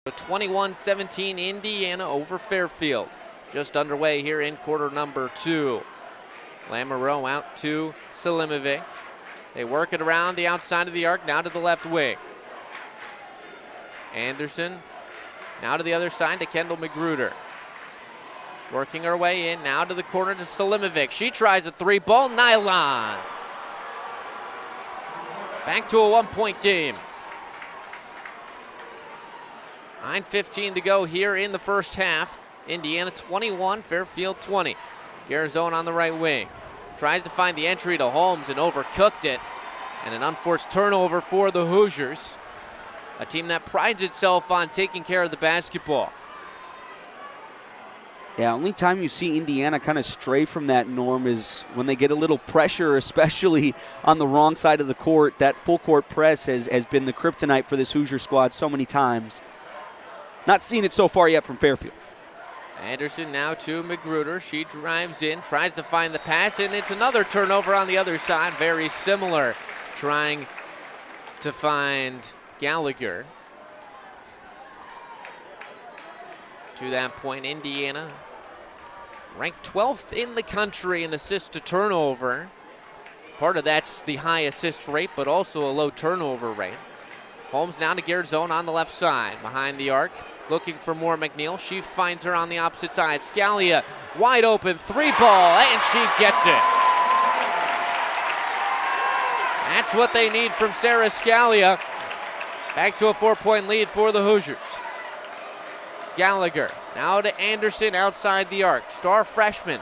21-17 Indiana over Fairfield. Just underway here in quarter number 2. Lamoureux out to Selimovic. They work it around the outside of the arc, now to the left wing. Anderson now to the other side to Kendall Magruder. Working her way in, now to the corner to Selimovic. She tries a three, ball nylon. Back to a 1-point game. 9:15 to go here in the first half. Indiana 21, Fairfield 20. Garzone on the right wing. Tries to find the entry to Holmes and overcooked it. And an unforced turnover for the Hoosiers. A team that prides itself on taking care of the basketball. Yeah, only time you see Indiana kind of stray from that norm is when they get a little pressure, especially on the wrong side of the court. That full court press has been the kryptonite for this Hoosier squad so many times. Not seeing it so far yet from Fairfield. Anderson now to Magruder. She drives in, tries to find the pass, and it's another turnover on the other side. Very similar, trying to find Gallagher. To that point, Indiana ranked 12th in the country in assist to turnover. Part of that's the high assist rate, but also a low turnover rate. Holmes now to Garzone on the left side, behind the arc, looking for more McNeil. She finds her on the opposite side. Scalia, wide open, three ball, and she gets it. That's what they need from Sarah Scalia. Back to a 4-point lead for the Hoosiers. Gallagher now to Anderson outside the arc. Star freshman.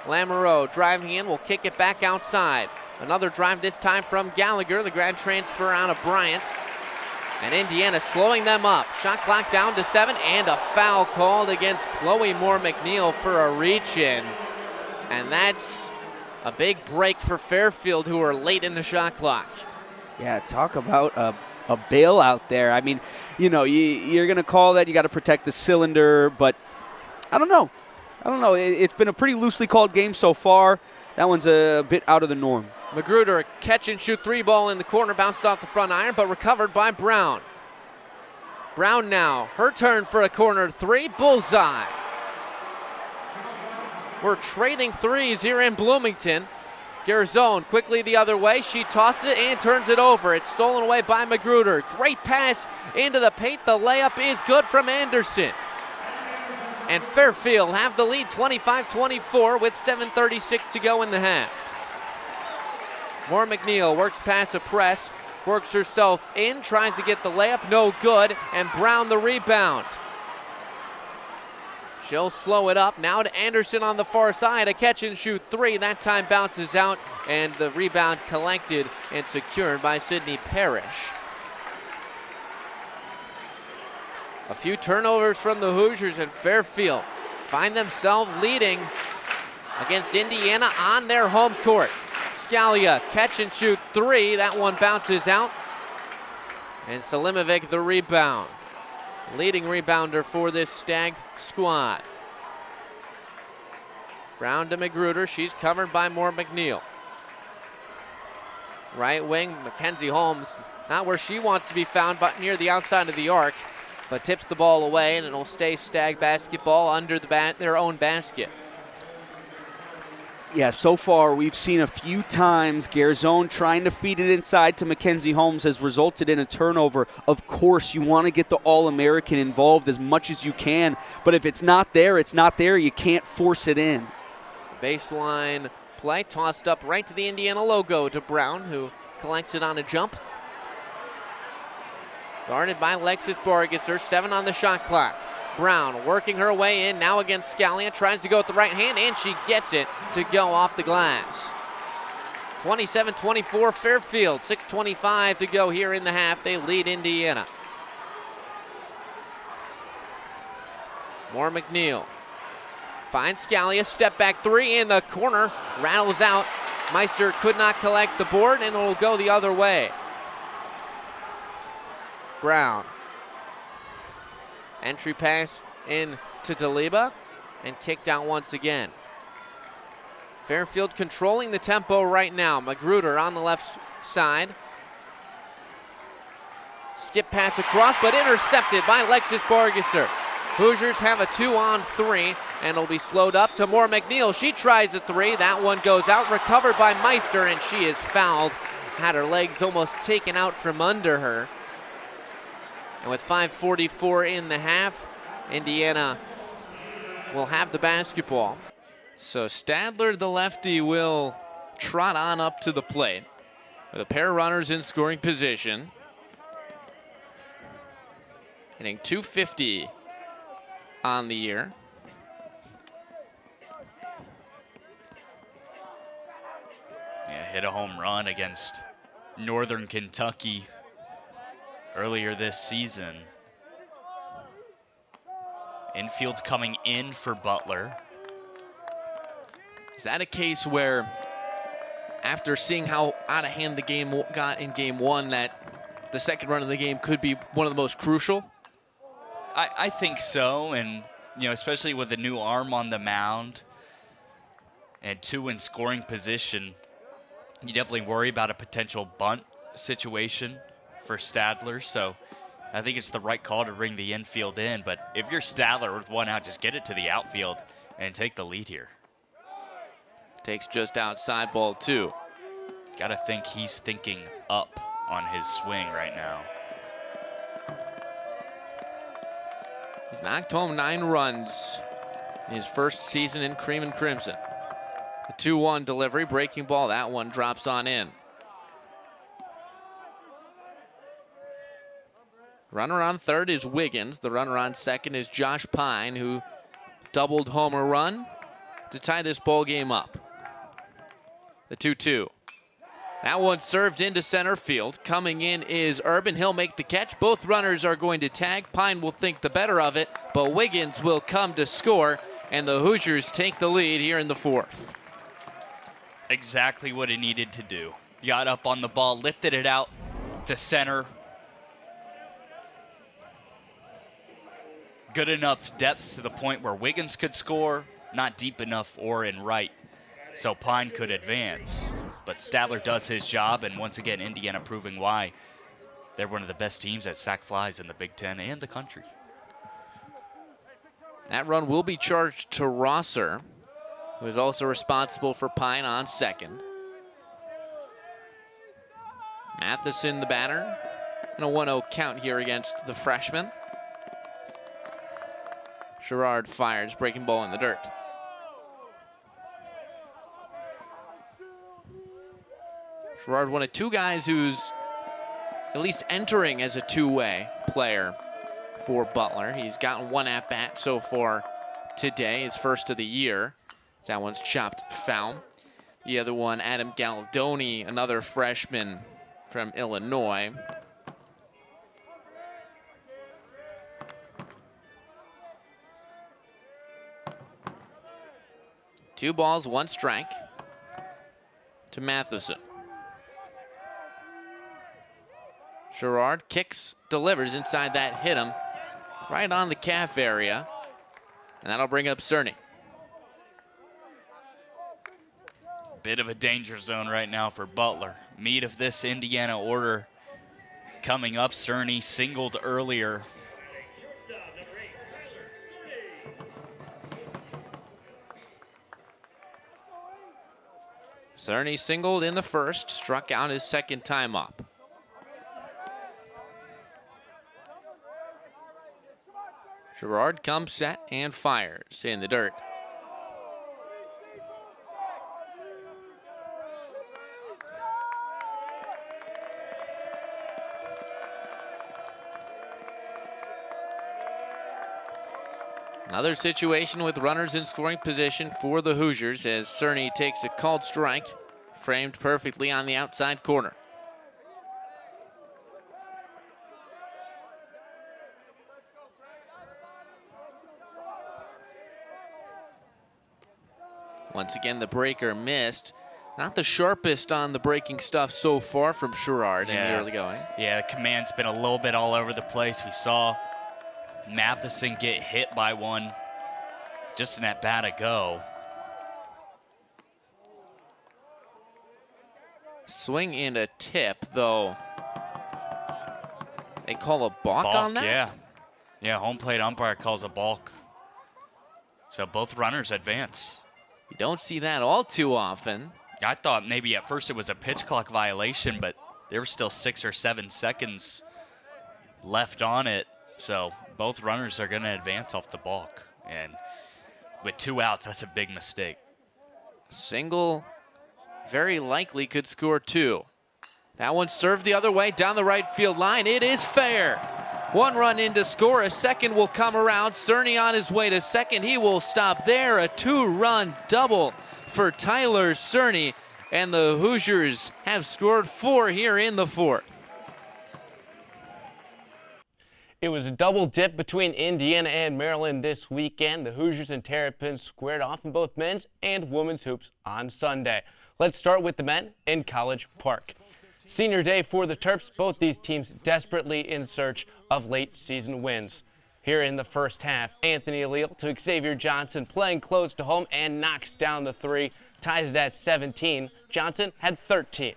Lamoureux driving in, will kick it back outside. Another drive this time from Gallagher, the grad transfer out of Bryant. And Indiana slowing them up. Shot clock down to 7, and a foul called against Chloe Moore McNeil for a reach-in. And that's a big break for Fairfield, who are late in the shot clock. Yeah, talk about a bailout there. I mean, you know, you're going to call that, you got to protect the cylinder, but I don't know. It's been a pretty loosely called game so far. That one's a bit out of the norm. Magruder, a catch-and-shoot three ball in the corner, bounced off the front iron, but recovered by Brown. Brown now, her turn for a corner three, bullseye. We're trading threes here in Bloomington. Garzone quickly the other way. She tosses it and turns it over. It's stolen away by Magruder. Great pass into the paint. The layup is good from Anderson. And Fairfield have the lead 25-24 with 7:36 to go in the half. Moore McNeil works past a press, works herself in, tries to get the layup, no good, and Brown the rebound. She'll slow it up, now to Anderson on the far side, a catch and shoot three, that time bounces out, and the rebound collected and secured by Sydney Parrish. A few turnovers from the Hoosiers, and Fairfield find themselves leading against Indiana on their home court. Scalia, catch and shoot three, that one bounces out, and Selimovic the rebound. Leading rebounder for this Stag squad. Brown to Magruder, she's covered by Moore McNeil. Right wing, Mackenzie Holmes, not where she wants to be found, but near the outside of the arc, but tips the ball away, and it'll stay Stag basketball under their own basket. Yeah, so far we've seen a few times Garzone trying to feed it inside to Mackenzie Holmes has resulted in a turnover. Of course, you want to get the All-American involved as much as you can, but if it's not there, it's not there. You can't force it in. Baseline play tossed up right to the Indiana logo to Brown, who collects it on a jump. Guarded by Alexis Borgesser, 7 on the shot clock. Brown working her way in, now against Scalia, tries to go with the right hand, and she gets it to go off the glass. 27-24 Fairfield, 6:25 to go here in the half. They lead Indiana. Moore McNeil finds Scalia, step back three in the corner, rattles out. Meister could not collect the board, and it'll go the other way. Brown. Entry pass in to Daliba and kicked out once again. Fairfield controlling the tempo right now. Magruder on the left side. Skip pass across, but intercepted by Alexis Borgesser. Hoosiers have a 2-on-3, and it'll be slowed up to Moore McNeil. She tries a three. That one goes out, recovered by Meister, and she is fouled. Had her legs almost taken out from under her. And with 5:44 in the half, Indiana will have the basketball. So Stadler, the lefty, will trot on up to the plate with a pair of runners in scoring position. Hitting .250 on the year. Yeah, hit a home run against Northern Kentucky earlier this season. Infield coming in for Butler. Is that a case where, after seeing how out of hand the game got in game one, that the second run of the game could be one of the most crucial? I think so, and especially with a new arm on the mound and two in scoring position, you definitely worry about a potential bunt situation for Stadler. So I think it's the right call to bring the infield in. But if you're Stadler with one out, just get it to the outfield and take the lead here. Takes just outside, ball two. Gotta think he's thinking up on his swing right now. He's knocked home 9 runs in his first season in Cream and Crimson. The 2-1 delivery, breaking ball. That one drops on in. Runner on third is Wiggins. The runner on second is Josh Pine, who doubled homer run to tie this ball game up. The 2-2. That one served into center field. Coming in is Urban. He'll make the catch. Both runners are going to tag. Pine will think the better of it, but Wiggins will come to score, and the Hoosiers take the lead here in the fourth. Exactly what he needed to do. Got up on the ball, lifted it out to center. Good enough depth to the point where Wiggins could score, not deep enough or in right, so Pine could advance. But Stadler does his job, and once again, Indiana proving why they're one of the best teams at sac flies in the Big Ten and the country. That run will be charged to Rosser, who is also responsible for Pine on second. Matheson, the batter, and a 1-0 count here against the freshman. Sherrard fires, breaking ball in the dirt. Sherrard, one of two guys who's at least entering as a two-way player for Butler. He's gotten one at-bat so far today, his first of the year. That one's chopped foul. The other one, Adam Galdoni, another freshman from Illinois. Two balls, one strike to Matheson. Sherrard kicks, delivers inside that, hit him right on the calf area, and that'll bring up Cerny. Bit of a danger zone right now for Butler. Meat of this Indiana order coming up. Cerny singled earlier. Cerny singled in the first, struck out his second time up. Sherrard comes set and fires in the dirt. Another situation with runners in scoring position for the Hoosiers as Cerny takes a called strike, framed perfectly on the outside corner. Once again, the breaker missed. Not the sharpest on the breaking stuff so far from Sherrard in the early going. Yeah, the command's been a little bit all over the place. We saw Matheson get hit by one just an at-bat ago. Swing and a tip, though. They call a balk on that? Yeah. Yeah, home plate umpire calls a balk. So both runners advance. You don't see that all too often. I thought maybe at first it was a pitch clock violation, but there were still 6 or 7 seconds left on it. So both runners are going to advance off the balk. And with 2 outs, that's a big mistake. Single very likely could score 2. That one served the other way down the right field line. It is fair. 1 run in to score. A second will come around. Cerny on his way to second. He will stop there. A 2-run double for Tyler Cerny. And the Hoosiers have scored 4 here in the 4th. It was a double dip between Indiana and Maryland this weekend. The Hoosiers and Terrapins squared off in both men's and women's hoops on Sunday. Let's start with the men in College Park. Senior day for the Terps, both these teams desperately in search of late season wins. Here in the first half, Anthony Allele to Xavier Johnson playing close to home and knocks down the 3, ties it at 17. Johnson had 13.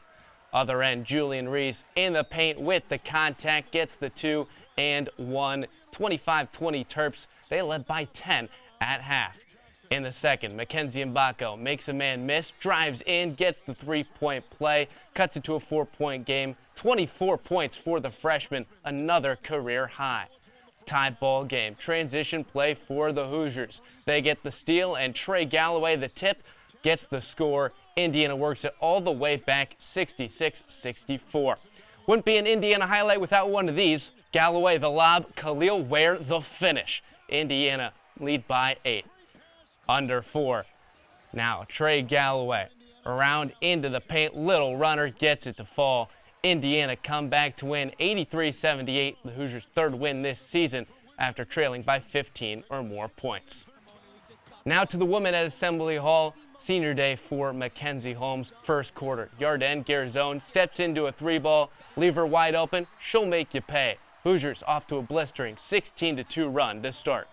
Other end, Julian Rees in the paint with the contact, gets the 2 and 1. 25-20 Terps, they led by 10 at half. In the second, Mackenzie Mbako makes a man miss, drives in, gets the 3-point play, cuts it to a 4-point game. 24 points for the freshman, another career high. Tie ball game, transition play for the Hoosiers. They get the steal, and Trey Galloway, the tip, gets the score. Indiana works it all the way back, 66-64. Wouldn't be an Indiana highlight without one of these. Galloway the lob, Khalil Ware the finish. Indiana lead by 8. Under 4. Now Trey Galloway around into the paint. Little runner gets it to fall. Indiana come back to win 83-78, the Hoosiers' 3rd win this season after trailing by 15 or more points. Now to the women at Assembly Hall. Senior day for Mackenzie Holmes. First quarter, Yarden Garzone steps into a 3-ball. Leave her wide open, she'll make you pay. Hoosiers off to a blistering 16-2 run to start.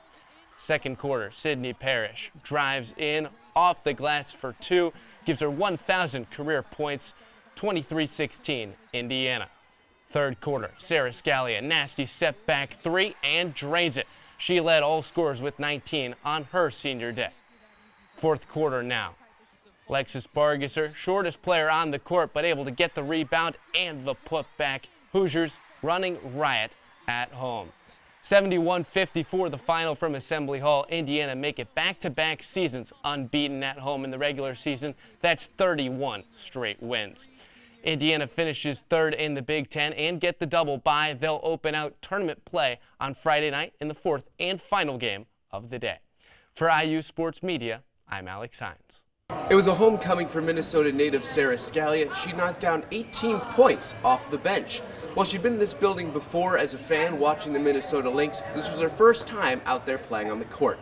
Second quarter, Sydney Parrish drives in off the glass for 2, gives her 1,000 career points, 23-16 Indiana. Third quarter, Sarah Scalia, nasty step back 3 and drains it. She led all scorers with 19 on her senior day. Fourth quarter now. Lexus Bargesser, shortest player on the court, but able to get the rebound and the putback. Hoosiers running riot at home. 71-54 the final from Assembly Hall. Indiana make it back-to-back seasons unbeaten at home in the regular season. That's 31 straight wins. Indiana finishes 3rd in the Big Ten and get the double bye. They'll open out tournament play on Friday night in the 4th and final game of the day. For IU Sports Media, I'm Alex Hynes. It was a homecoming for Minnesota native Sarah Scalia. She knocked down 18 points off the bench. While she'd been in this building before as a fan watching the Minnesota Lynx, this was her first time out there playing on the court.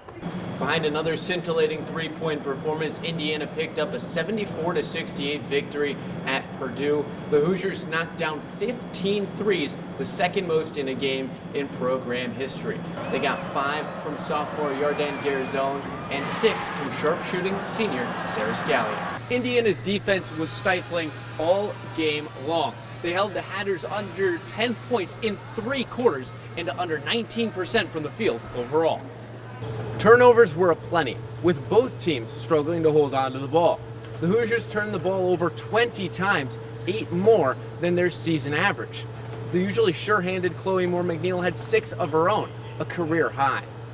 Behind another scintillating 3-point performance, Indiana picked up a 74-68 victory at Purdue. The Hoosiers knocked down 15 threes, the second most in a game in program history. They got 5 from sophomore Yarden Garzone and 6 from sharpshooting senior Sarah Scalia. Indiana's defense was stifling all game long. They held the Hatters under 10 points in 3 quarters and to under 19% from the field overall. Turnovers were aplenty, with both teams struggling to hold on to the ball. The Hoosiers turned the ball over 20 times, 8 more than their season average. The usually sure-handed Chloe Moore McNeil had 6 of her own, a career high.